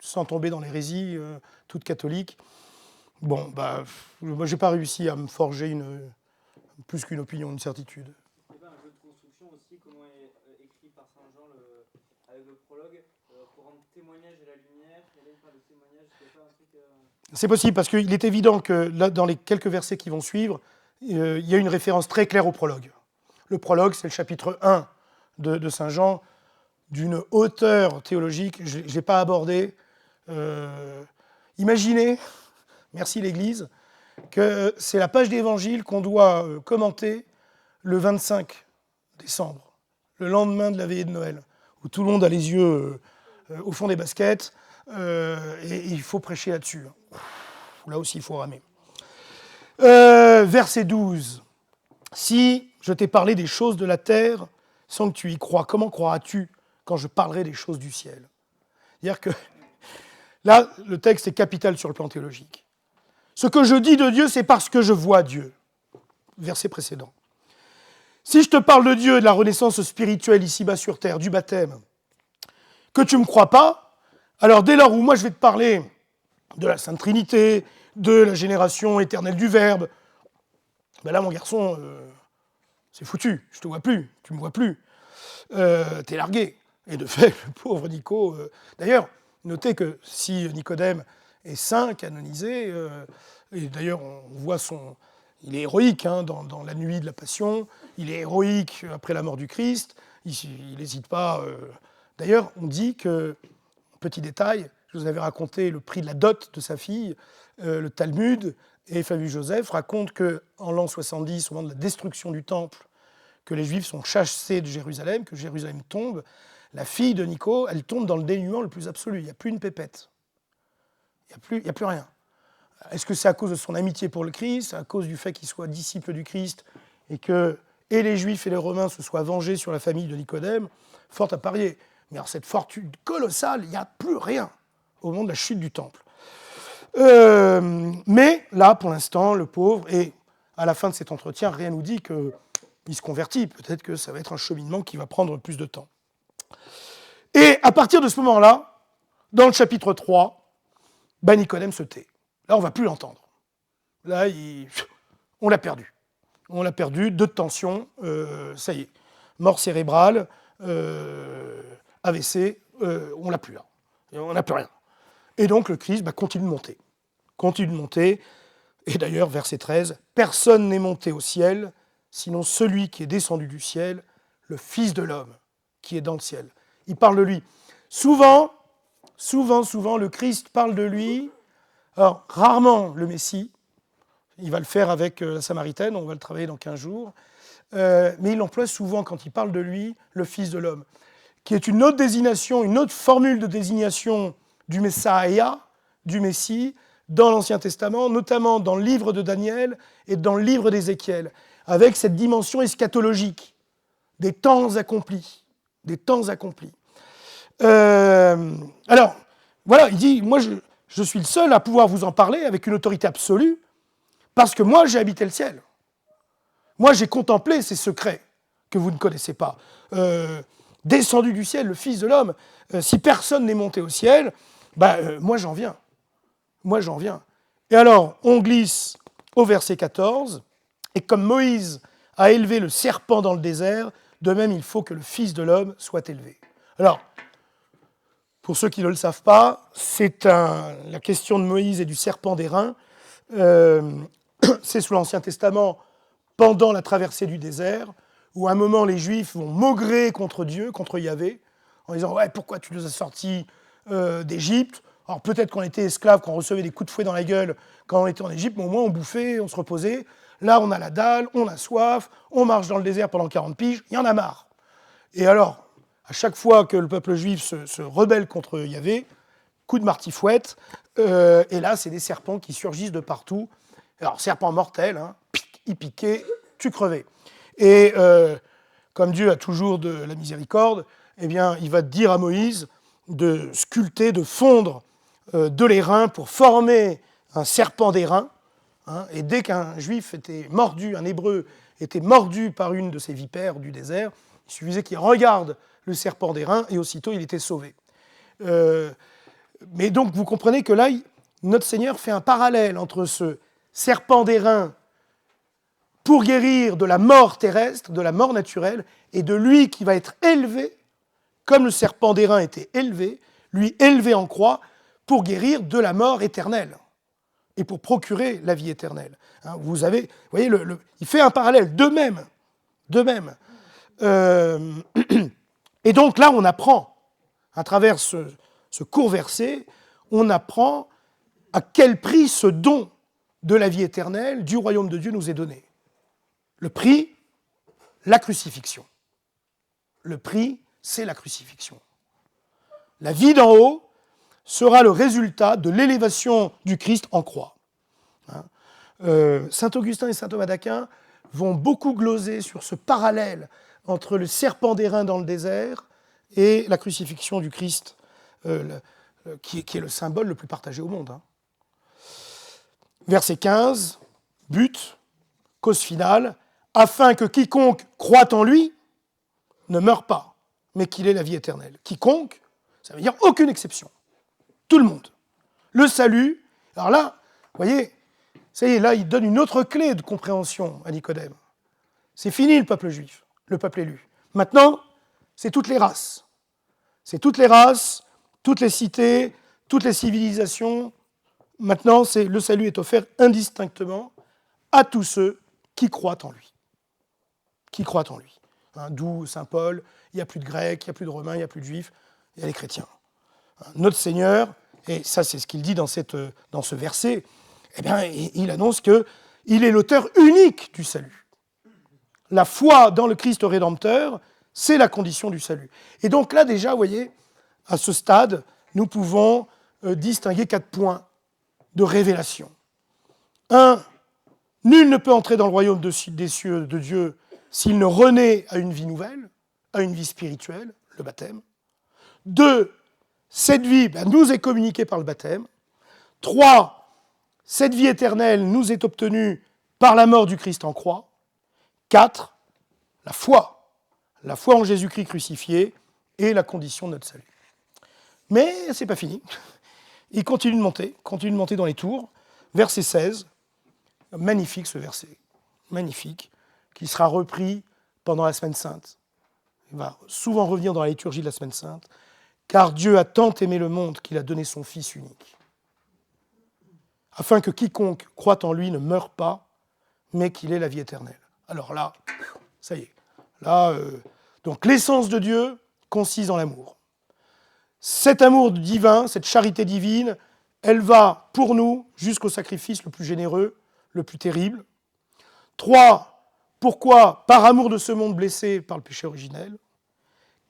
sans tomber dans l'hérésie, toutes catholiques. Bon, moi, j'ai pas réussi à me forger plus qu'une opinion, une certitude. Il y avait un jeu de construction aussi, comment est écrit par Saint Jean avec le prologue, pour rendre témoignage de la lumière. Il y avait une part de témoignage, il y a pas un truc... C'est possible, parce qu'il est évident que là, dans les quelques versets qui vont suivre, il y a une référence très claire au prologue. Le prologue, c'est le chapitre 1 de Saint Jean, d'une hauteur théologique, je n'ai pas abordé. Imaginez, merci l'Église, que c'est la page d'évangile qu'on doit commenter le 25 décembre, le lendemain de la veillée de Noël, où tout le monde a les yeux au fond des baskets, et il faut prêcher là-dessus. Là aussi, il faut ramer. Verset 12. Si je t'ai parlé des choses de la terre sans que tu y crois, comment croiras-tu quand je parlerai des choses du ciel? C'est-à-dire que là, le texte est capital sur le plan théologique. Ce que je dis de Dieu, c'est parce que je vois Dieu. Verset précédent. Si je te parle de Dieu et de la renaissance spirituelle ici-bas sur terre, du baptême, que tu ne me crois pas, alors dès lors où moi je vais te parler de la Sainte Trinité, de la génération éternelle du Verbe, ben là, mon garçon, c'est foutu, je te vois plus, tu me vois plus, t'es largué. Et de fait, le pauvre Nico... D'ailleurs, notez que si Nicodème est saint, canonisé, et d'ailleurs, on voit il est héroïque dans la nuit de la Passion, il est héroïque après la mort du Christ, il n'hésite pas... D'ailleurs, on dit que, petit détail, je vous avais raconté le prix de la dot de sa fille, le Talmud, et Flavius Joseph raconte qu'en l'an 70, au moment de la destruction du temple, que les Juifs sont chassés de Jérusalem, que Jérusalem tombe, la fille de Nico, elle tombe dans le dénuement le plus absolu. Il n'y a plus une pépette. Il n'y a plus rien. Est-ce que c'est à cause de son amitié pour le Christ, à cause du fait qu'il soit disciple du Christ, et que et les Juifs et les Romains se soient vengés sur la famille de Nicodème? Fort à parier. Mais alors cette fortune colossale, il n'y a plus rien au moment de la chute du temple. Mais là, pour l'instant, le pauvre, et à la fin de cet entretien, rien ne nous dit qu'il se convertit. Peut-être que ça va être un cheminement qui va prendre plus de temps. Et à partir de ce moment-là, dans le chapitre 3, Nicodème se tait. Là, on ne va plus l'entendre. Là, on l'a perdu. On l'a perdu, de tension, ça y est. Mort cérébrale, AVC, on l'a plus là. On n'a plus rien. Et donc le Christ continue de monter. Continue de monter. Et d'ailleurs, verset 13, « Personne n'est monté au ciel, sinon celui qui est descendu du ciel, le Fils de l'homme, qui est dans le ciel. » Il parle de lui. Souvent, le Christ parle de lui. Alors, rarement le Messie. Il va le faire avec la Samaritaine, on va le travailler dans 15 jours. Mais il emploie souvent, quand il parle de lui, le Fils de l'homme, qui est une autre désignation, une autre formule de désignation du Messaïa, du Messie, dans l'Ancien Testament, notamment dans le livre de Daniel et dans le livre d'Ézéchiel, avec cette dimension eschatologique, des temps accomplis. Des temps accomplis. Alors, voilà, il dit, moi je suis le seul à pouvoir vous en parler avec une autorité absolue, parce que moi j'ai habité le ciel. Moi j'ai contemplé ces secrets que vous ne connaissez pas. Descendu du ciel, le Fils de l'homme, si personne n'est monté au ciel, moi j'en viens. Moi j'en viens. Et alors, on glisse au verset 14, et comme Moïse a élevé le serpent dans le désert, de même il faut que le Fils de l'homme soit élevé. Alors, Pour ceux qui ne le savent pas, c'est la question de Moïse et du serpent d'airain. C'est sous l'Ancien Testament, pendant la traversée du désert, où à un moment les Juifs vont maugrer contre Dieu, contre Yahvé, en disant « Ouais, pourquoi tu nous as sortis d'Égypte ?» Alors peut-être qu'on était esclaves, qu'on recevait des coups de fouet dans la gueule quand on était en Égypte, mais au moins on bouffait, on se reposait. Là, on a la dalle, on a soif, on marche dans le désert pendant 40 piges, il y en a marre. Et alors, à chaque fois que le peuple juif se rebelle contre Yahvé, coup de martifouette, et là, c'est des serpents qui surgissent de partout. Alors, serpents mortels, hein, ils piquaient, tu crevais. Et comme Dieu a toujours de la miséricorde, eh bien, il va dire à Moïse de sculpter, de fondre de l'airain pour former un serpent d'airain. Hein, et dès qu'un juif était mordu, un hébreu était mordu par une de ces vipères du désert, il suffisait qu'il regarde le serpent d'airain et aussitôt il était sauvé. Mais donc vous comprenez que là, notre Seigneur fait un parallèle entre ce serpent d'airain pour guérir de la mort terrestre, de la mort naturelle, et de lui qui va être élevé, comme le serpent d'airain était élevé, lui élevé en croix, pour guérir de la mort éternelle et pour procurer la vie éternelle. Hein, vous voyez, il fait un parallèle, de même. Et donc là, on apprend, à travers ce court verset, on apprend à quel prix ce don de la vie éternelle du royaume de Dieu nous est donné. Le prix, la crucifixion. Le prix, c'est la crucifixion. La vie d'en haut sera le résultat de l'élévation du Christ en croix. Saint Augustin et saint Thomas d'Aquin vont beaucoup gloser sur ce parallèle entre le serpent d'airain dans le désert et la crucifixion du Christ, qui est le symbole le plus partagé au monde. Verset 15, but, cause finale, afin que quiconque croit en lui ne meure pas, mais qu'il ait la vie éternelle. Quiconque, ça veut dire aucune exception. Tout le monde. Le salut, alors là, vous voyez, ça y est, là, il donne une autre clé de compréhension à Nicodème. C'est fini le peuple juif, le peuple élu. Maintenant, c'est toutes les races. C'est toutes les races, toutes les cités, toutes les civilisations. Maintenant, le salut est offert indistinctement à tous ceux qui croient en lui. Qui croient en lui. Hein, d'où saint Paul, il n'y a plus de Grecs, il n'y a plus de Romains, il n'y a plus de Juifs, il y a les chrétiens. Notre Seigneur, et ça c'est ce qu'il dit dans ce verset, eh bien, il annonce qu'il est l'auteur unique du salut. La foi dans le Christ Rédempteur, c'est la condition du salut. Et donc là déjà, vous voyez, à ce stade, nous pouvons distinguer 4 points de révélation. 1, nul ne peut entrer dans le royaume des cieux de Dieu s'il ne renaît à une vie nouvelle, à une vie spirituelle, le baptême. 2, cette vie nous est communiquée par le baptême. 3, cette vie éternelle nous est obtenue par la mort du Christ en croix. 4, la foi en Jésus-Christ crucifié est la condition de notre salut. Mais ce n'est pas fini. Il continue de monter dans les tours. Verset 16, magnifique ce verset, magnifique, qui sera repris pendant la Semaine Sainte. Il va souvent revenir dans la liturgie de la Semaine Sainte. Car Dieu a tant aimé le monde qu'il a donné son Fils unique, afin que quiconque croit en lui ne meure pas, mais qu'il ait la vie éternelle. Alors là, ça y est. Là, donc l'essence de Dieu consiste dans l'amour. Cet amour divin, cette charité divine, elle va pour nous jusqu'au sacrifice le plus généreux, le plus terrible. 3, pourquoi ? Par amour de ce monde blessé par le péché originel.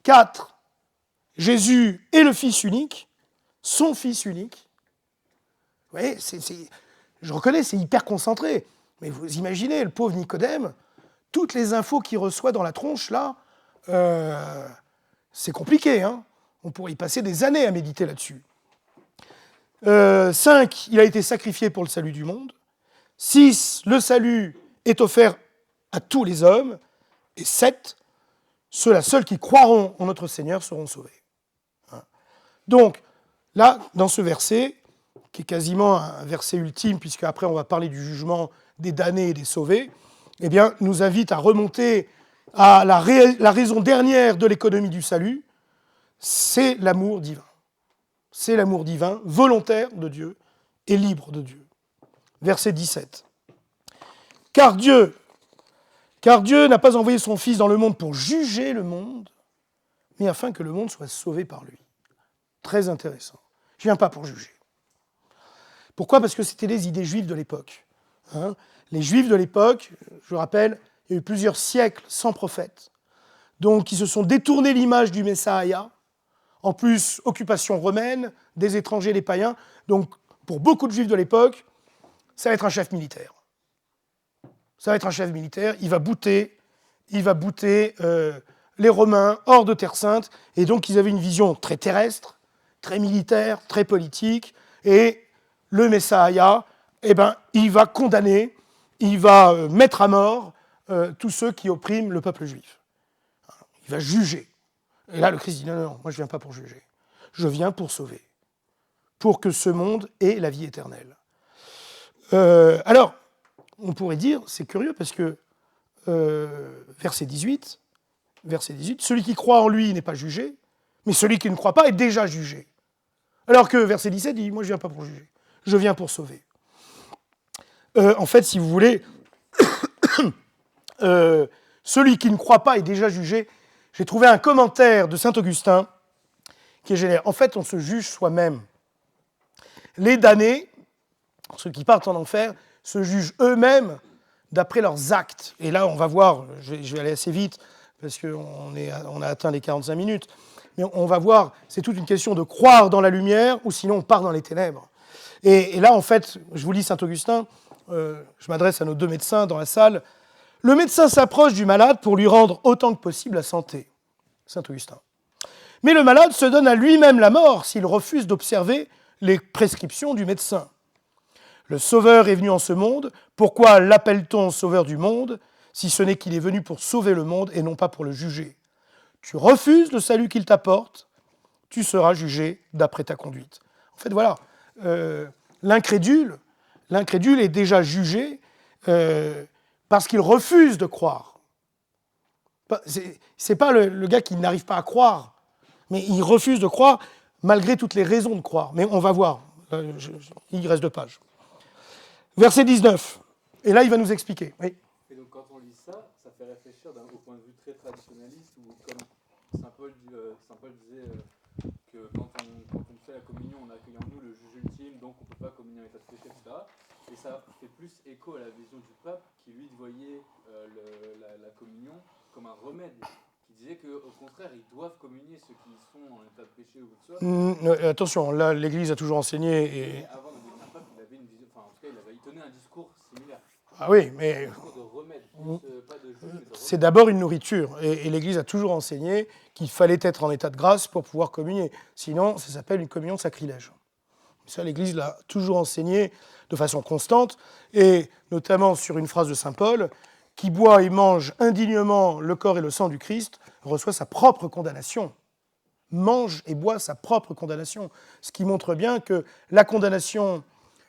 4, Jésus est le Fils unique, son Fils unique. Vous voyez, je reconnais, c'est hyper concentré. Mais vous imaginez, le pauvre Nicodème, toutes les infos qu'il reçoit dans la tronche, là, c'est compliqué. Hein, on pourrait y passer des années à méditer là-dessus. 5, il a été sacrifié pour le salut du monde. 6, le salut est offert à tous les hommes. Et 7, ceux-là seuls qui croiront en notre Seigneur seront sauvés. Donc, là, dans ce verset, qui est quasiment un verset ultime, puisque après on va parler du jugement des damnés et des sauvés, eh bien, nous invite à remonter à la raison dernière de l'économie du salut, c'est l'amour divin. c'est l'amour divin, volontaire de Dieu et libre de Dieu. Verset 17. Car Dieu n'a pas envoyé son Fils dans le monde pour juger le monde, mais afin que le monde soit sauvé par lui. Très intéressant. Je ne viens pas pour juger. Pourquoi ? Parce que c'était les idées juives de l'époque. Hein ? Les Juifs de l'époque, je rappelle, il y a eu plusieurs siècles sans prophète. Donc, ils se sont détournés l'image du Messaïa. En plus, occupation romaine, des étrangers, des païens. Donc, pour beaucoup de Juifs de l'époque, ça va être un chef militaire. Ça va être un chef militaire, il va bouter les Romains hors de Terre Sainte. Et donc, ils avaient une vision très terrestre, très militaire, très politique. Et le Messaïa, il va condamner, il va mettre à mort tous ceux qui oppriment le peuple juif. Il va juger. Et là, le Christ dit, non, moi je ne viens pas pour juger. Je viens pour sauver. Pour que ce monde ait la vie éternelle. Alors, on pourrait dire, c'est curieux parce que, verset 18, celui qui croit en lui n'est pas jugé, mais celui qui ne croit pas est déjà jugé. Alors que verset 17 dit, moi je ne viens pas pour juger, je viens pour sauver. En fait, si vous voulez, celui qui ne croit pas est déjà jugé. J'ai trouvé un commentaire de saint Augustin qui est génial. En fait, on se juge soi-même. Les damnés, ceux qui partent en enfer, se jugent eux-mêmes d'après leurs actes. Et là, on va voir, je vais aller assez vite, parce qu'on a atteint les 45 minutes, mais on va voir, c'est toute une question de croire dans la lumière, ou sinon on part dans les ténèbres. Et là, en fait, je vous lis saint Augustin, je m'adresse à nos deux médecins dans la salle. Le médecin s'approche du malade pour lui rendre autant que possible la santé. Saint Augustin. Mais le malade se donne à lui-même la mort s'il refuse d'observer les prescriptions du médecin. Le Sauveur est venu en ce monde. Pourquoi l'appelle-t-on Sauveur du monde, si ce n'est qu'il est venu pour sauver le monde et non pas pour le juger ? Tu refuses le salut qu'il t'apporte, tu seras jugé d'après ta conduite. En fait, voilà, l'incrédule est déjà jugé parce qu'il refuse de croire. C'est pas le gars qui n'arrive pas à croire, mais il refuse de croire malgré toutes les raisons de croire. Mais on va voir, il reste 2 pages. Verset 19, et là il va nous expliquer. Oui. Et donc quand on lit ça, ça fait réfléchir au point de vue très traditionnaliste, où comme Saint Paul disait que quand on fait la communion, on accueille en nous le juge ultime, donc on ne peut pas communier en état de péché, etc. Et ça fait plus écho à la vision du pape, qui lui voyait la communion comme un remède, qui disait qu'au contraire, ils doivent communier ceux qui sont en état de péché ou de soi. Attention, là l'Église a toujours enseigné... Et avant, le pape, il avait une vision, enfin en tout cas, il tenait un discours similaire. Ah oui, mais... Un discours de remède, pas de juge, mais de remède. C'est d'abord une nourriture, et l'Église a toujours enseigné qu'il fallait être en état de grâce pour pouvoir communier. Sinon, ça s'appelle une communion de sacrilège. Ça, l'Église l'a toujours enseigné de façon constante, et notamment sur une phrase de saint Paul, qui boit et mange indignement le corps et le sang du Christ, reçoit sa propre condamnation. Mange et boit sa propre condamnation. Ce qui montre bien que la condamnation,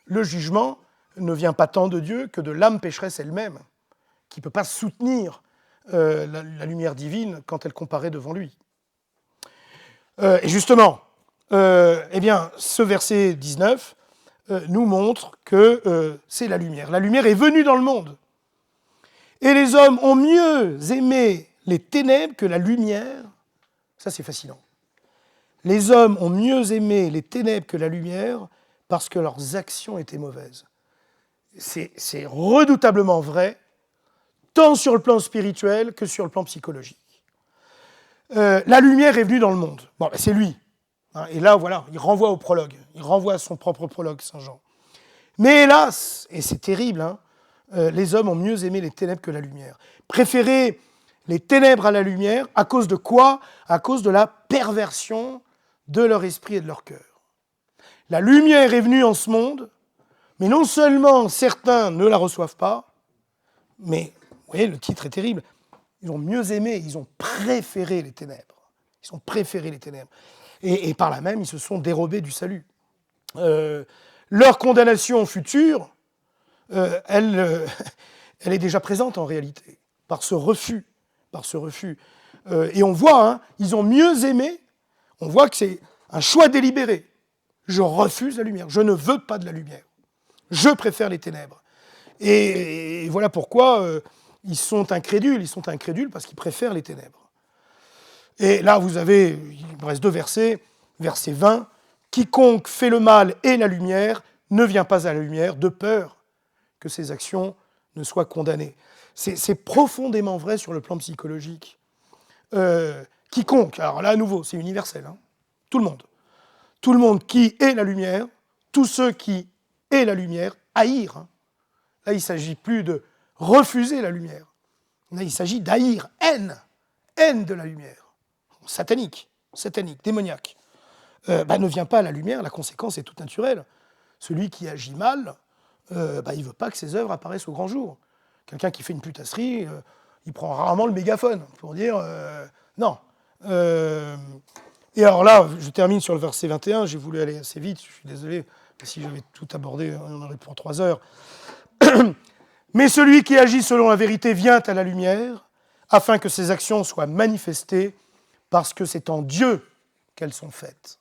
le jugement, ne vient pas tant de Dieu que de l'âme pécheresse elle-même, qui ne peut pas soutenir la lumière divine quand elle comparaît devant lui. Et justement, ce verset 19 nous montre que c'est la lumière. La lumière est venue dans le monde. Et les hommes ont mieux aimé les ténèbres que la lumière. Ça, c'est fascinant. Les hommes ont mieux aimé les ténèbres que la lumière parce que leurs actions étaient mauvaises. C'est redoutablement vrai, tant sur le plan spirituel que sur le plan psychologique. La lumière est venue dans le monde. Bon, c'est lui. Et là, voilà, il renvoie au prologue. Il renvoie à son propre prologue, Saint Jean. Mais hélas, et c'est terrible, les hommes ont mieux aimé les ténèbres que la lumière. Préférer les ténèbres à la lumière, à cause de quoi ? À cause de la perversion de leur esprit et de leur cœur. La lumière est venue en ce monde, mais non seulement certains ne la reçoivent pas, mais, vous voyez, le titre est terrible, ils ont mieux aimé, ils ont préféré les ténèbres. Ils ont préféré les ténèbres. Et par là même, ils se sont dérobés du salut. Leur condamnation future, elle est déjà présente en réalité, par ce refus. Et on voit, ils ont mieux aimé, on voit que c'est un choix délibéré. Je refuse la lumière. Je ne veux pas de la lumière. Je préfère les ténèbres. Et voilà pourquoi ils sont incrédules. Ils sont incrédules parce qu'ils préfèrent les ténèbres. Et là, vous avez, il me reste 2 versets. Verset 20. Quiconque fait le mal et la lumière ne vient pas à la lumière de peur que ses actions ne soient condamnées. C'est profondément vrai sur le plan psychologique. Quiconque, alors là à nouveau, c'est universel, hein, tout le monde qui est la lumière, tous ceux qui est la lumière, haïr. Hein. Là, il ne s'agit plus de refuser la lumière. Là, il s'agit d'haïr, haine de la lumière. Satanique, démoniaque. Ne vient pas à la lumière, la conséquence est toute naturelle. Celui qui agit mal, il ne veut pas que ses œuvres apparaissent au grand jour. Quelqu'un qui fait une putasserie, il prend rarement le mégaphone pour dire non. Et alors là, je termine sur le verset 21, j'ai voulu aller assez vite, je suis désolé, si j'avais tout abordé, on en aurait pour 3 heures. Mais celui qui agit selon la vérité vient à la lumière, afin que ses actions soient manifestées, parce que c'est en Dieu qu'elles sont faites.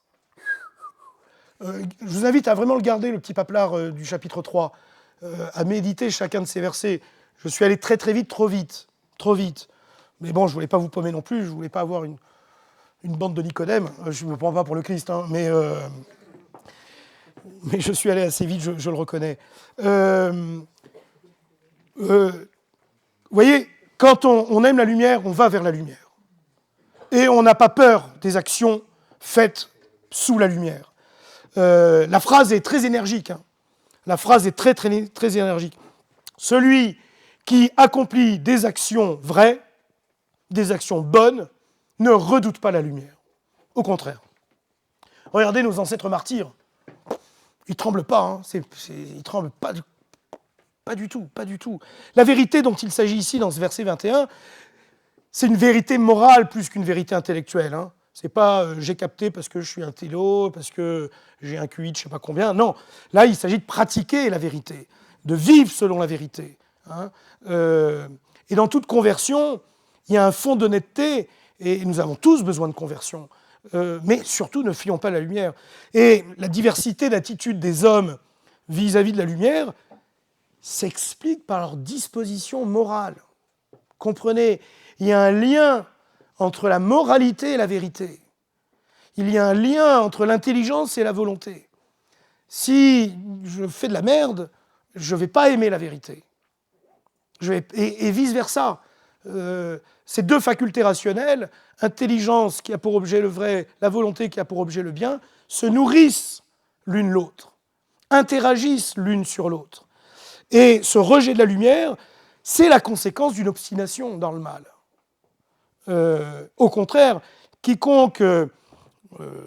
Je vous invite à vraiment le garder, le petit paplard du chapitre 3, à méditer chacun de ces versets. Je suis allé très très vite, trop vite. Mais bon, je ne voulais pas vous paumer non plus, je ne voulais pas avoir une bande de Nicodème. Je ne me prends pas pour le Christ, hein, mais je suis allé assez vite, je le reconnais. Vous voyez, quand on aime la lumière, on va vers la lumière. Et on n'a pas peur des actions faites sous la lumière. La phrase est très énergique. Hein. La phrase est très, très, très énergique. Celui qui accomplit des actions vraies, des actions bonnes, ne redoute pas la lumière. Au contraire. Regardez nos ancêtres martyrs. Ils ne tremblent pas. Hein. Ils ne tremblent pas du tout. La vérité dont il s'agit ici dans ce verset 21, c'est une vérité morale plus qu'une vérité intellectuelle. Hein. C'est pas j'ai capté parce que je suis un télo, parce que j'ai un QI de je ne sais pas combien. Non, là il s'agit de pratiquer la vérité, de vivre selon la vérité. Hein. Et dans toute conversion, il y a un fond d'honnêteté, et nous avons tous besoin de conversion. Mais surtout, ne fuyons pas la lumière. Et la diversité d'attitude des hommes vis-à-vis de la lumière s'explique par leur disposition morale. Comprenez, il y a un lien entre la moralité et la vérité. Il y a un lien entre l'intelligence et la volonté. Si je fais de la merde, je ne vais pas aimer la vérité. Et vice-versa. Ces 2 facultés rationnelles, intelligence qui a pour objet le vrai, la volonté qui a pour objet le bien, se nourrissent l'une l'autre, interagissent l'une sur l'autre. Et ce rejet de la lumière, c'est la conséquence d'une obstination dans le mal. Au contraire, quiconque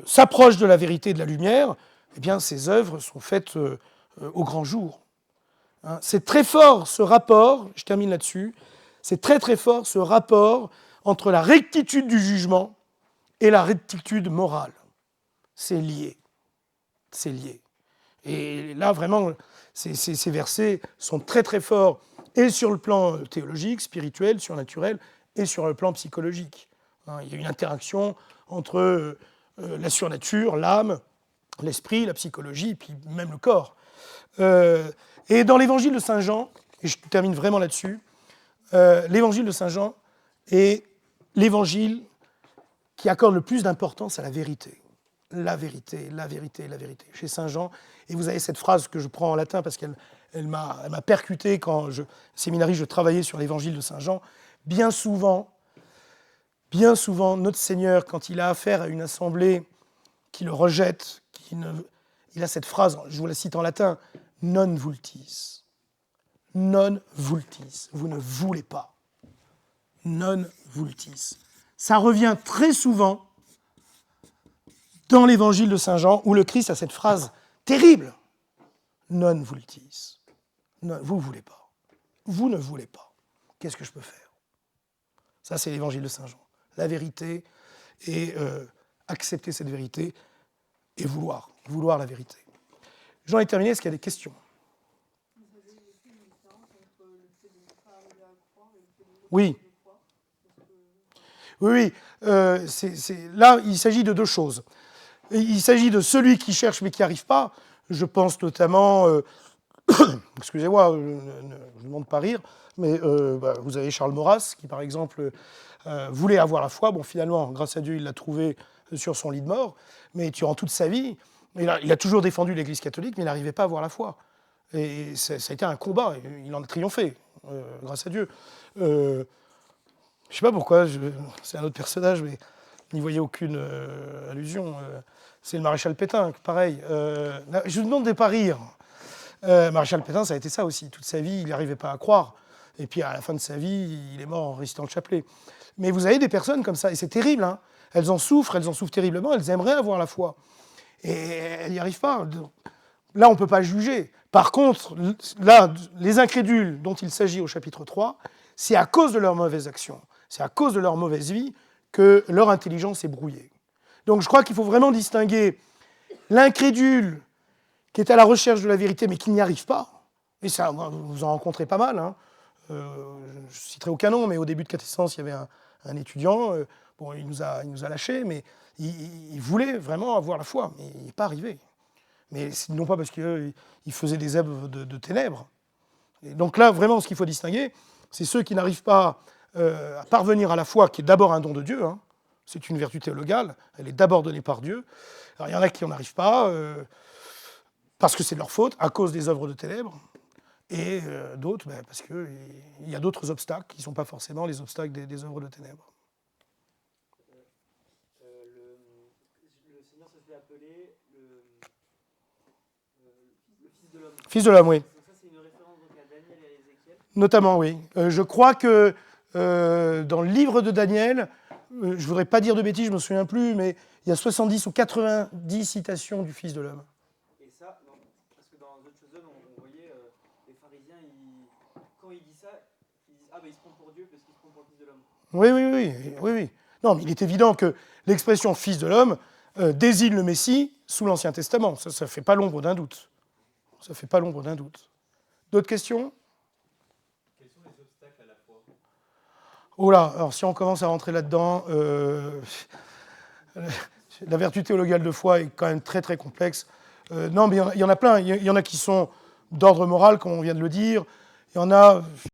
s'approche de la vérité et de la lumière, eh bien, ses œuvres sont faites au grand jour. Hein, c'est très fort ce rapport, je termine là-dessus, c'est très très fort ce rapport entre la rectitude du jugement et la rectitude morale. C'est lié. Et là, vraiment, ces versets sont très très forts, et sur le plan théologique, spirituel, surnaturel, et sur le plan psychologique. Il y a une interaction entre la surnature, l'âme, l'esprit, la psychologie, et puis même le corps. Et dans l'évangile de Saint Jean, et je termine vraiment là-dessus, l'évangile de Saint Jean est l'évangile qui accorde le plus d'importance à la vérité. La vérité. Chez Saint Jean, et vous avez cette phrase que je prends en latin parce qu'elle m'a percuté quand séminariste, je travaillais sur l'évangile de Saint Jean. Bien souvent, notre Seigneur, quand il a affaire à une assemblée qui le rejette, il a cette phrase, je vous la cite en latin, non vultis. Non vultis. Vous ne voulez pas. Non vultis. Ça revient très souvent dans l'évangile de Saint Jean, où le Christ a cette phrase terrible. Non vultis. Non, vous ne voulez pas. Vous ne voulez pas. Qu'est-ce que je peux faire? Ça, c'est l'évangile de Saint Jean. La vérité et accepter cette vérité et vouloir la vérité. J'en ai terminé. Est-ce qu'il y a des questions? Oui. Oui. Là, il s'agit de 2 choses. il s'agit de celui qui cherche mais qui n'y arrive pas. Je pense notamment, excusez-moi, je ne demande pas rire, mais vous avez Charles Maurras qui, par exemple, voulait avoir la foi. Bon, finalement, grâce à Dieu, il l'a trouvé sur son lit de mort. Mais durant toute sa vie, il a toujours défendu l'Église catholique, mais il n'arrivait pas à avoir la foi. Et ça a été un combat. Il en a triomphé, grâce à Dieu. Je ne sais pas pourquoi, c'est un autre personnage, mais n'y voyez aucune allusion. C'est le maréchal Pétain, pareil. Je vous demande de ne pas rire. Maréchal Pétain, ça a été ça aussi. Toute sa vie, il n'arrivait pas à croire. Et puis à la fin de sa vie, il est mort en récitant le chapelet. Mais vous avez des personnes comme ça, et c'est terrible. Hein. Elles en souffrent terriblement, elles aimeraient avoir la foi. Et elles n'y arrivent pas. Là, on ne peut pas juger. Par contre, là, les incrédules dont il s'agit au chapitre 3, c'est à cause de leurs mauvaises actions, c'est à cause de leur mauvaise vie que leur intelligence est brouillée. Donc je crois qu'il faut vraiment distinguer l'incrédule qui est à la recherche de la vérité mais qui n'y arrive pas. Et ça, vous en rencontrez pas mal. Hein. Je ne citerai aucun nom, mais au début de catechèse, il y avait un étudiant. Bon, il nous a lâchés, mais il voulait vraiment avoir la foi, mais il n'est pas arrivé. Mais non pas parce qu'il faisait des œuvres de ténèbres. Et donc là, vraiment, ce qu'il faut distinguer, c'est ceux qui n'arrivent pas à parvenir à la foi, qui est d'abord un don de Dieu. Hein. C'est une vertu théologale, elle est d'abord donnée par Dieu. Alors il y en a qui n'en arrivent pas, parce que c'est de leur faute, à cause des œuvres de ténèbres, et d'autres, parce qu'il y a d'autres obstacles qui ne sont pas forcément les obstacles des œuvres de ténèbres. Le Seigneur se fait appeler le Fils de l'homme. Fils de l'homme, oui. Donc ça, c'est une référence donc à Daniel et à Ézéchiel. Notamment, oui. Je crois que dans le livre de Daniel, je ne voudrais pas dire de bêtises, je ne me souviens plus, mais il y a 70 ou 90 citations du Fils de l'homme. Et ça, non, parce que dans The Chosen, on voyait les pharisiens, quand il dit ça, ils disent « Ah, ben il se prend pour Dieu parce qu'il se prend pour le Fils de l'homme ». Oui. Non, mais il est évident que l'expression « Fils de l'homme » désigne le Messie sous l'Ancien Testament. Ça ne fait pas l'ombre d'un doute. Ça ne fait pas l'ombre d'un doute. D'autres questions ? Quels sont les obstacles à la foi? Oh là, alors si on commence à rentrer là-dedans, la vertu théologale de foi est quand même très très complexe. Non, mais il y en a plein. Il y en a qui sont d'ordre moral, comme on vient de le dire. Il y en a